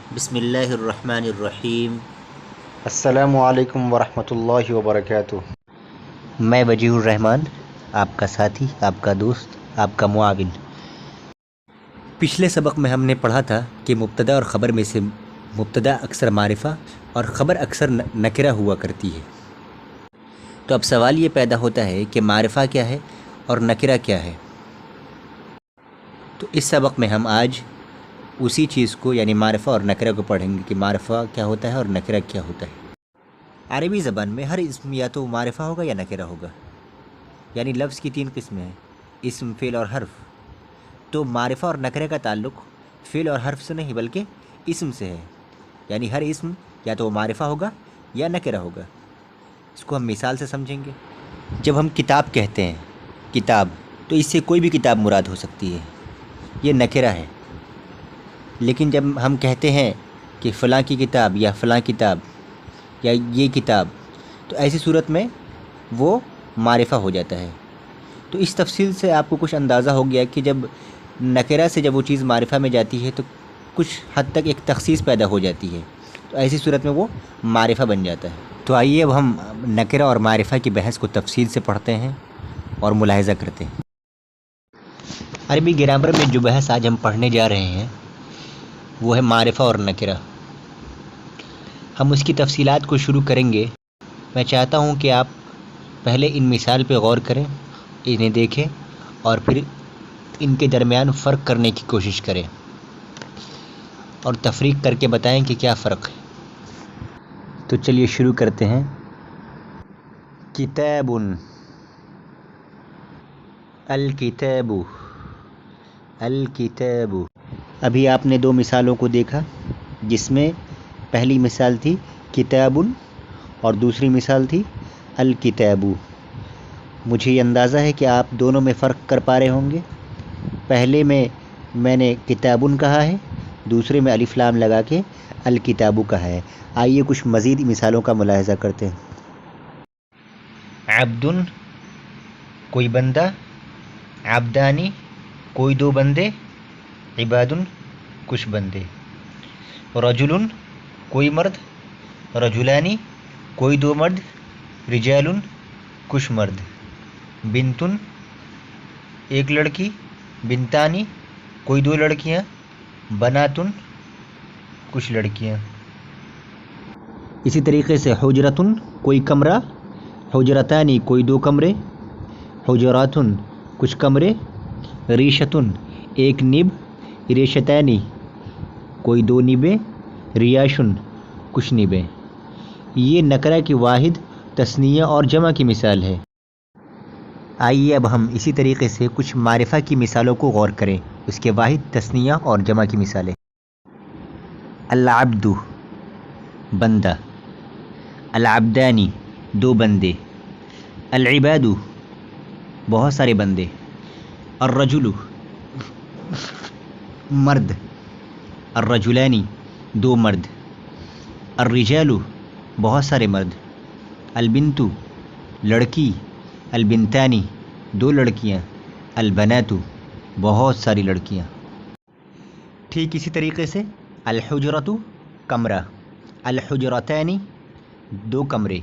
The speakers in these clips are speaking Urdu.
بسم اللہ الرحمن الرحیم۔ السلام علیکم ورحمۃ اللہ وبرکاتہ۔ میں وجیہ الرحمن، آپ کا ساتھی، آپ کا دوست، آپ کا معاون۔ پچھلے سبق میں ہم نے پڑھا تھا کہ مبتدا اور خبر میں سے مبتدا اکثر معرفہ اور خبر اکثر نکرہ ہوا کرتی ہے۔ تو اب سوال یہ پیدا ہوتا ہے کہ معرفہ کیا ہے اور نکرہ کیا ہے۔ تو اس سبق میں ہم آج اسی چیز کو یعنی معرفہ اور نکرہ کو پڑھیں گے کہ معرفہ کیا ہوتا ہے اور نکرہ کیا ہوتا ہے۔ عربی زبان میں ہر اسم یا تو معرفہ ہوگا یا نکرہ ہوگا، یعنی لفظ کی 3 قسمیں ہیں: اسم، فعل اور حرف۔ تو معرفہ اور نکرہ کا تعلق فعل اور حرف سے نہیں بلکہ اسم سے ہے، یعنی ہر اسم یا تو معرفہ ہوگا یا نکرہ ہوگا۔ اس کو ہم مثال سے سمجھیں گے۔ جب ہم کتاب کہتے ہیں، کتاب، تو اس سے کوئی بھی کتاب مراد ہو سکتی ہے، یہ نکرہ ہے۔ لیکن جب ہم کہتے ہیں کہ فلاں کی کتاب یا فلاں کتاب یا یہ کتاب، تو ایسی صورت میں وہ معرفہ ہو جاتا ہے۔ تو اس تفصیل سے آپ کو کچھ اندازہ ہو گیا کہ جب نکرہ سے جب وہ چیز معرفہ میں جاتی ہے تو کچھ حد تک ایک تخصیص پیدا ہو جاتی ہے، تو ایسی صورت میں وہ معرفہ بن جاتا ہے۔ تو آئیے اب ہم نکرہ اور معرفہ کی بحث کو تفصیل سے پڑھتے ہیں اور ملاحظہ کرتے ہیں۔ عربی گرامر میں جو بحث آج ہم پڑھنے جا رہے ہیں وہ ہے معرفہ اور نکرہ۔ ہم اس کی تفصیلات کو شروع کریں گے۔ میں چاہتا ہوں کہ آپ پہلے ان مثال پہ غور کریں، انہیں دیکھیں اور پھر ان کے درمیان فرق کرنے کی کوشش کریں اور تفریق کر کے بتائیں کہ کیا فرق ہے۔ تو چلیے شروع کرتے ہیں۔ کتاب، الکتاب، الکتاب۔ ابھی آپ نے 2 مثالوں کو دیکھا، جس میں پہلی مثال تھی کتاب اور دوسری مثال تھی الکتاب۔ مجھے یہ اندازہ ہے کہ آپ دونوں میں فرق کر پا رہے ہوں گے۔ پہلے میں نے کتاب کہا ہے، دوسرے میں الف لام لگا کے الکتاب کہا ہے۔ آئیے کچھ مزید مثالوں کا ملاحظہ کرتے ہیں۔ عبد، کوئی بندہ، عبدانی، کوئی 2 بندے، عباد، کچھ بندے، رجل، کوئی مرد، رجلانی، کوئی 2 مرد، رجال، کچھ مرد، بنت، ایک لڑکی، بنتانی، کوئی 2 لڑکیاں، بنات، کچھ لڑکیاں۔ اسی طریقے سے حجرۃ، کوئی کمرہ، حجرتانی، کوئی 2 کمرے، حجرات، کچھ کمرے، ریشۃ، ایک نب، ریشتانی، کوئی 2 نبیں، ریاش، کچھ نبیں۔ یہ نکرہ کی واحد، تثنیہ اور جمع کی مثال ہے۔ آئیے اب ہم اسی طریقے سے کچھ معرفہ کی مثالوں کو غور کریں، اس کے واحد، تثنیہ اور جمع کی مثالیں۔ العبد، بندہ، العبدانی، 2 بندے، العباد، بہت سارے بندے، الرجل، مرد، الرجلانی، 2 مرد، الرجال، بہت سارے مرد، البنت، لڑکی، البنتانی، 2 لڑکیاں، البنات، بہت ساری لڑکیاں۔ ٹھیک اسی طریقے سے الحجرۃ، کمرہ، الحجرتانی، 2 کمرے،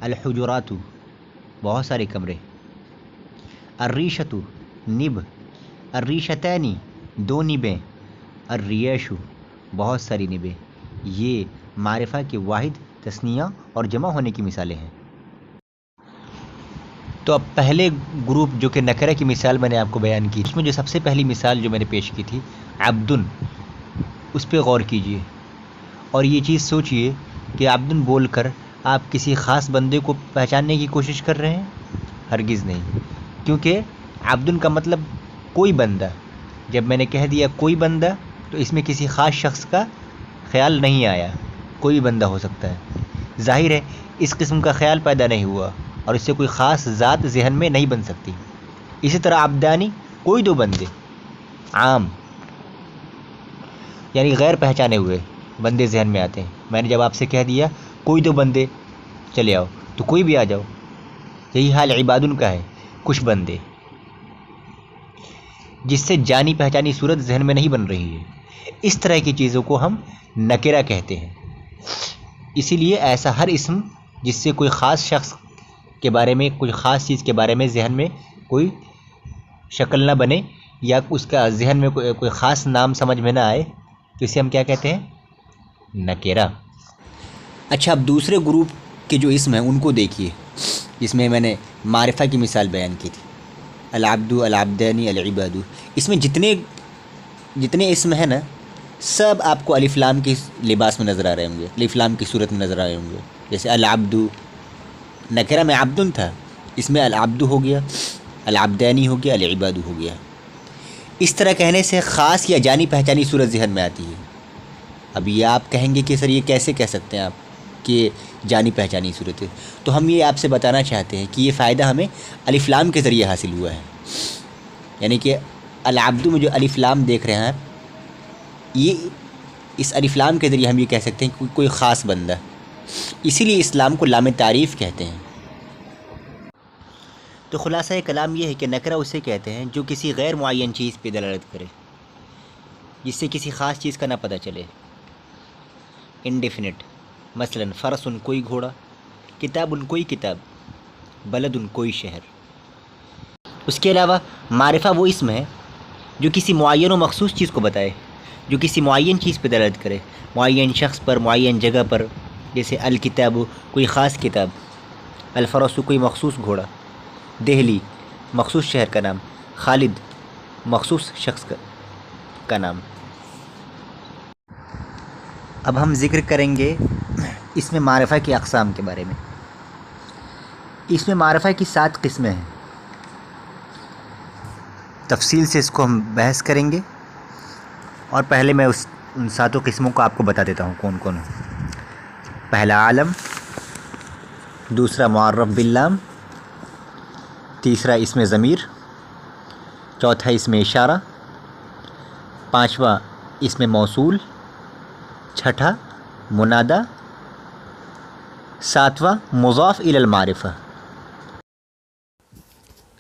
الحجرات، بہت سارے کمرے، الریشۃ، نب، الریشتانی، 2 نبیں، الریاش، بہت ساری نبیں۔ یہ معرفہ کے واحد، تثنیہ اور جمع ہونے کی مثالیں ہیں۔ تو اب پہلے گروپ جو کہ نکرہ کی مثال میں نے آپ کو بیان کی، اس میں جو سب سے پہلی مثال جو میں نے پیش کی تھی عبدن، اس پہ غور کیجئے اور یہ چیز سوچئے کہ عبدن بول کر آپ کسی خاص بندے کو پہچاننے کی کوشش کر رہے ہیں؟ ہرگز نہیں، کیونکہ عبدن کا مطلب کوئی بندہ۔ جب میں نے کہہ دیا کوئی بندہ تو اس میں کسی خاص شخص کا خیال نہیں آیا، کوئی بندہ ہو سکتا ہے۔ ظاہر ہے اس قسم کا خیال پیدا نہیں ہوا اور اس سے کوئی خاص ذات ذہن میں نہیں بن سکتی۔ اسی طرح عبدانی، کوئی 2 بندے، عام، یعنی غیر پہچانے ہوئے بندے ذہن میں آتے ہیں۔ میں نے جب آپ سے کہہ دیا کوئی 2 بندے چلے آؤ تو کوئی بھی آ جاؤ۔ یہی حال عبادن کا ہے، کچھ بندے، جس سے جانی پہچانی صورت ذہن میں نہیں بن رہی ہے۔ اس طرح کی چیزوں کو ہم نکرہ کہتے ہیں۔ اسی لیے ایسا ہر اسم جس سے کوئی خاص شخص کے بارے میں، کوئی خاص چیز کے بارے میں ذہن میں کوئی شکل نہ بنے یا اس کا ذہن میں کوئی خاص نام سمجھ میں نہ آئے تو اسے ہم کیا کہتے ہیں؟ نکرہ۔ اچھا، اب دوسرے گروپ کے جو اسم ہیں ان کو دیکھیے، جس میں نے معرفہ کی مثال بیان کی تھی، العبد، العبدانی، العباد۔ اس میں جتنے اسم ہیں نا، سب آپ کو الف لام کی لباس میں نظر آ رہے ہوں گے، الف لام کی صورت میں نظر آ رہے ہوں گے۔ جیسے العبد، نکرہ میں عبد تھا، اس میں العبد ہو گیا، العبدانی ہو گیا، العباد ہو گیا۔ اس طرح کہنے سے خاص یا جانی پہچانی صورت ذہن میں آتی ہے۔ اب یہ آپ کہیں گے کہ سر یہ کیسے کہہ سکتے ہیں آپ کہ جانی پہچانی صورت ہے؟ تو ہم یہ آپ سے بتانا چاہتے ہیں کہ یہ فائدہ ہمیں الف لام کے ذریعے حاصل ہوا ہے۔ یعنی کہ العبد میں جو الف لام دیکھ رہے ہیں آپ، یہ اس الف لام کے ذریعے ہم یہ کہہ سکتے ہیں کہ کوئی خاص بندہ، اسی لیے اسلام کو لام تعریف کہتے ہیں۔ تو خلاصہ کلام یہ ہے کہ نکرہ اسے کہتے ہیں جو کسی غیر معین چیز پہ دلالت کرے، جس سے کسی خاص چیز کا نہ پتہ چلے۔ انڈیفینٹ، مثلا فرس کوئی گھوڑا، کتاب کوئی کتاب، بلد کوئی شہر۔ اس کے علاوہ معرفہ وہ اسم ہے جو کسی معین و مخصوص چیز کو بتائے، جو کسی معین چیز پہ دلالت کرے، معین شخص پر، معین جگہ پر۔ جیسے الکتاب کوئی خاص کتاب، الفرس کوئی مخصوص گھوڑا، دہلی مخصوص شہر کا نام، خالد مخصوص شخص کا نام۔ اب ہم ذکر کریں گے اس میں معرفہ کی اقسام کے بارے میں۔ اس میں معرفہ کی 7 قسمیں ہیں، تفصیل سے اس کو ہم بحث کریں گے، اور پہلے میں ان 7 قسموں کو آپ کو بتا دیتا ہوں کون کون ہیں۔ پہلا عالم، دوسرا معرف باللام، تیسرا اسم ضمیر، چوتھا اسم اشارہ، پانچواں اسم موصول، چھٹا منادا، ساتواں مضاف الی المعرفہ۔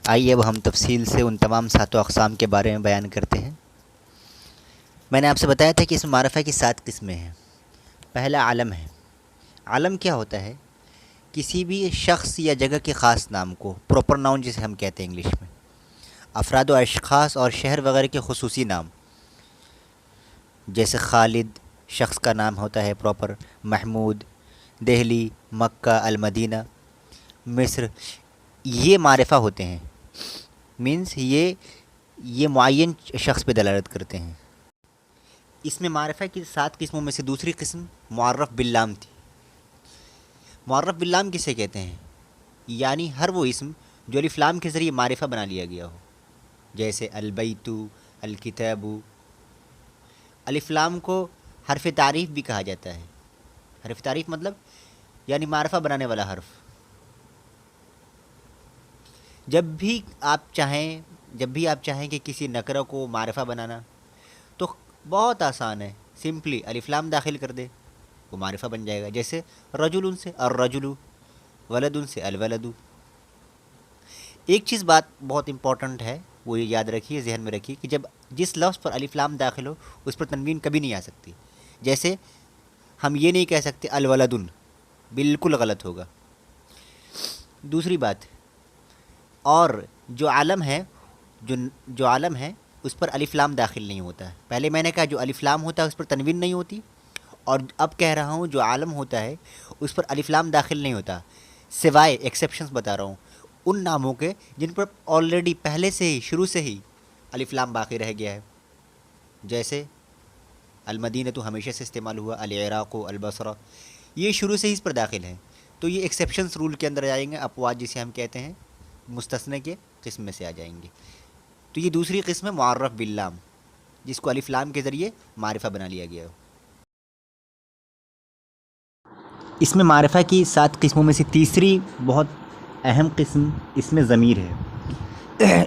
آئیے اب ہم تفصیل سے ان تمام 7 اقسام کے بارے میں بیان کرتے ہیں۔ میں نے آپ سے بتایا تھا کہ اس معرفہ کی 7 قسمیں ہیں۔ پہلا عالم ہے۔ عالم کیا ہوتا ہے؟ کسی بھی شخص یا جگہ کے خاص نام کو، پراپر ناؤن جسے ہم کہتے ہیں انگلش میں، افراد و اشخاص اور شہر وغیرہ کے خصوصی نام، جیسے خالد شخص کا نام ہوتا ہے پراپر، محمود، دہلی، مکہ، المدینہ، مصر، یہ معرفہ ہوتے ہیں۔ مینس یہ معین شخص پہ دلالت کرتے ہیں۔ اس میں معرفہ کی 7 قسموں میں سے دوسری قسم معرف باللام تھی۔ معرف باللام کسے کہتے ہیں؟ یعنی ہر وہ اسم جو الف لام کے ذریعے معرفہ بنا لیا گیا ہو، جیسے البیت، الکتاب۔ الف لام کو حرف تعریف بھی کہا جاتا ہے۔ حرف تعریف مطلب یعنی معرفہ بنانے والا حرف۔ جب بھی آپ چاہیں کہ کسی نکرہ کو معرفہ بنانا تو بہت آسان ہے، سمپلی الف لام داخل کر دے، وہ معرفہ بن جائے گا۔ جیسے رجل سے الرجل، ولد سے الولد۔ ایک چیز بات بہت امپورٹنٹ ہے، وہ یہ یاد رکھیے، ذہن میں رکھیے کہ جب جس لفظ پر الف لام داخل ہو اس پر تنوین کبھی نہیں آ سکتی۔ جیسے ہم یہ نہیں کہہ سکتے الولد، بالکل غلط ہوگا۔ دوسری بات، اور جو عالم ہے اس پر الف لام داخل نہیں ہوتا ہے۔ پہلے میں نے کہا جو الف لام ہوتا ہے اس پر تنوین نہیں ہوتی، اور اب کہہ رہا ہوں جو عالم ہوتا ہے اس پر الف لام داخل نہیں ہوتا، سوائے ایکسیپشنز بتا رہا ہوں ان ناموں کے جن پر آلریڈی پہلے سے ہی، شروع سے ہی الف لام باقی رہ گیا ہے۔ جیسے المدینہ تو ہمیشہ سے استعمال ہوا، العراق، البصرہ، یہ شروع سے ہی اس پر داخل ہیں، تو یہ ایکسیپشنز رول کے اندر آئیں گے، اپوات جسے ہم کہتے ہیں مستثنی کے قسم میں سے آ جائیں گے۔ تو یہ دوسری قسم ہے معرف باللام، جس کو الف لام کے ذریعے معرفہ بنا لیا گیا ہو۔ اس میں معرفہ کی 7 قسموں میں سے تیسری بہت اہم قسم اسم ضمیر ہے۔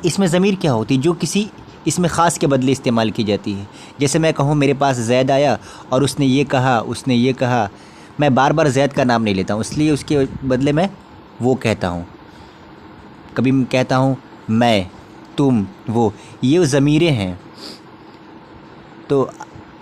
اسم ضمیر کیا ہوتی ہے؟ جو کسی اسم خاص کے بدلے استعمال کی جاتی ہے۔ جیسے میں کہوں میرے پاس زید آیا اور اس نے یہ کہا، میں بار بار زید کا نام نہیں لیتا ہوں، اس لیے اس کے بدلے میں وہ کہتا ہوں۔ کبھی میں کہتا ہوں میں، تم، وہ، یہ ضمیریں ہیں۔ تو